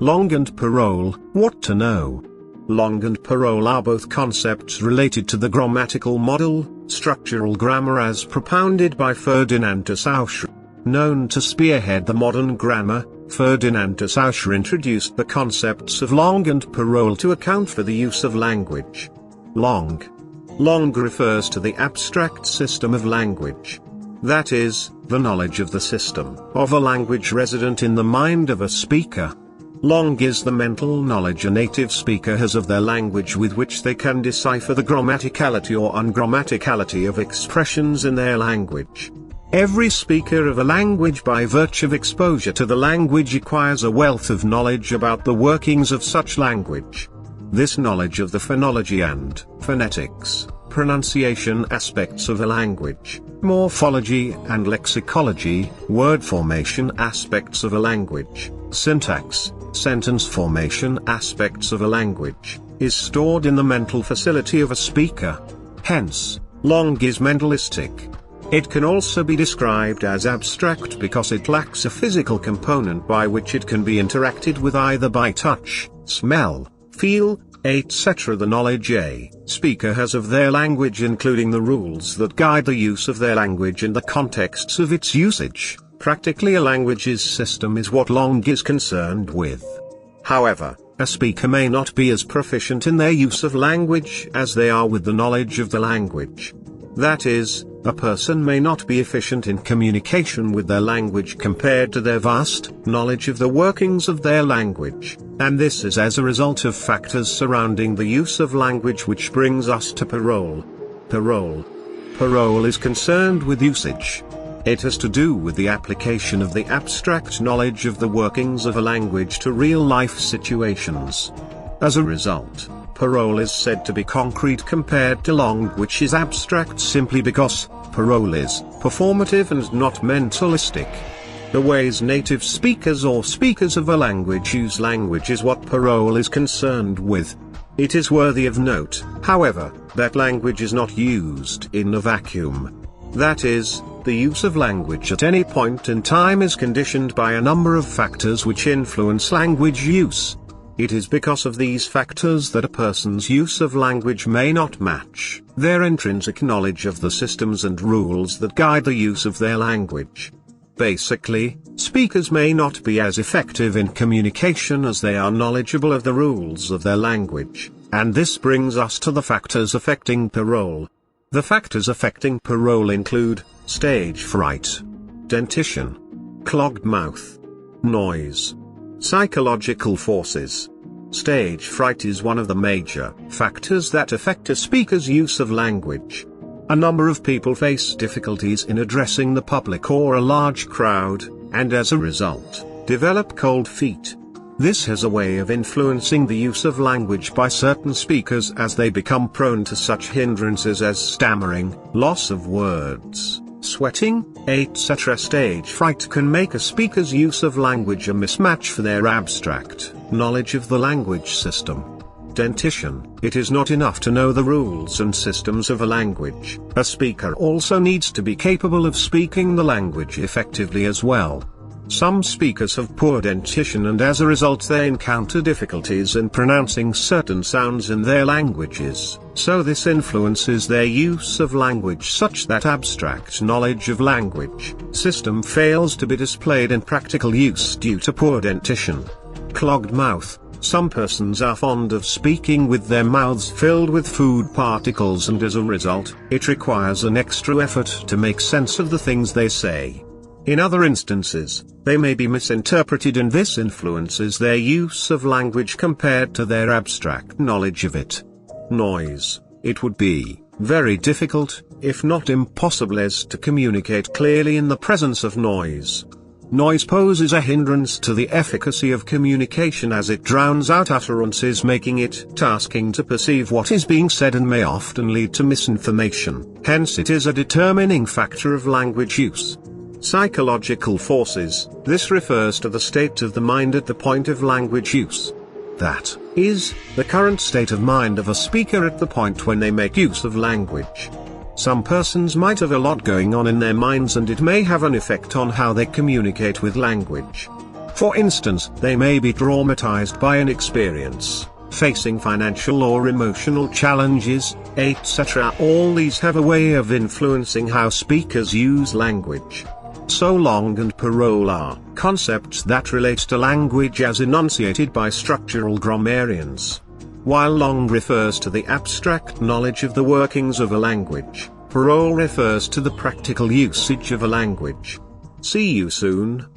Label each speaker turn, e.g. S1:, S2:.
S1: Langue and Parole, what to know. Langue and Parole are both concepts related to the grammatical model, structural grammar as propounded by Ferdinand de Saussure. Known to spearhead the modern grammar, Ferdinand de Saussure introduced the concepts of langue and parole to account for the use of language. Langue. Langue refers to the abstract system of language. That is, the knowledge of the system of a language resident in the mind of a speaker. Langue is the mental knowledge a native speaker has of their language with which they can decipher the grammaticality or ungrammaticality of expressions in their language. Every speaker of a language by virtue of exposure to the language acquires a wealth of knowledge about the workings of such language. This knowledge of the phonology and phonetics, pronunciation aspects of a language, morphology and lexicology, word formation aspects of a language, syntax, sentence formation aspects of a language, is stored in the mental facility of a speaker. Hence, langue is mentalistic. It can also be described as abstract because it lacks a physical component by which it can be interacted with either by touch, smell, feel, etc. The knowledge a speaker has of their language, including the rules that guide the use of their language and the contexts of its usage. Practically a language's system is what langue is concerned with. However, a speaker may not be as proficient in their use of language as they are with the knowledge of the language. That is, a person may not be efficient in communication with their language compared to their vast knowledge of the workings of their language, and this is as a result of factors surrounding the use of language, which brings us to parole. Parole. Parole is concerned with usage. It has to do with the application of the abstract knowledge of the workings of a language to real-life situations. As a result, parole is said to be concrete compared to langue, which is abstract simply because parole is performative and not mentalistic. The ways native speakers or speakers of a language use language is what parole is concerned with. It is worthy of note, however, that language is not used in a vacuum. That is, the use of language at any point in time is conditioned by a number of factors which influence language use. It is because of these factors that a person's use of language may not match their intrinsic knowledge of the systems and rules that guide the use of their language. Basically, speakers may not be as effective in communication as they are knowledgeable of the rules of their language, and this brings us to the factors affecting parole. The factors affecting parole include stage fright, dentition, clogged mouth, noise, psychological forces. Stage fright is one of the major factors that affect a speaker's use of language. A number of people face difficulties in addressing the public or a large crowd, and as a result, develop cold feet. This has a way of influencing the use of language by certain speakers as they become prone to such hindrances as stammering, loss of words, sweating, etc. Stage fright can make a speaker's use of language a mismatch for their abstract knowledge of the language system. Dentition. It is not enough to know the rules and systems of a language. A speaker also needs to be capable of speaking the language effectively as well. Some speakers have poor dentition, and as a result they encounter difficulties in pronouncing certain sounds in their languages, so this influences their use of language such that abstract knowledge of language system fails to be displayed in practical use due to poor dentition. Clogged mouth. Some persons are fond of speaking with their mouths filled with food particles, and as a result, it requires an extra effort to make sense of the things they say. In other instances, they may be misinterpreted, and this influences their use of language compared to their abstract knowledge of it. Noise. It would be very difficult, if not impossible, to communicate clearly in the presence of noise. Noise poses a hindrance to the efficacy of communication as it drowns out utterances, making it tasking to perceive what is being said and may often lead to misinformation. Hence it is a determining factor of language use. Psychological forces. This refers to the state of the mind at the point of language use. That is, the current state of mind of a speaker at the point when they make use of language. Some persons might have a lot going on in their minds, and it may have an effect on how they communicate with language. For instance, they may be traumatized by an experience, facing financial or emotional challenges, etc. All these have a way of influencing how speakers use language. So langue and parole are concepts that relate to language as enunciated by structural grammarians. While langue refers to the abstract knowledge of the workings of a language, parole refers to the practical usage of a language. See you soon.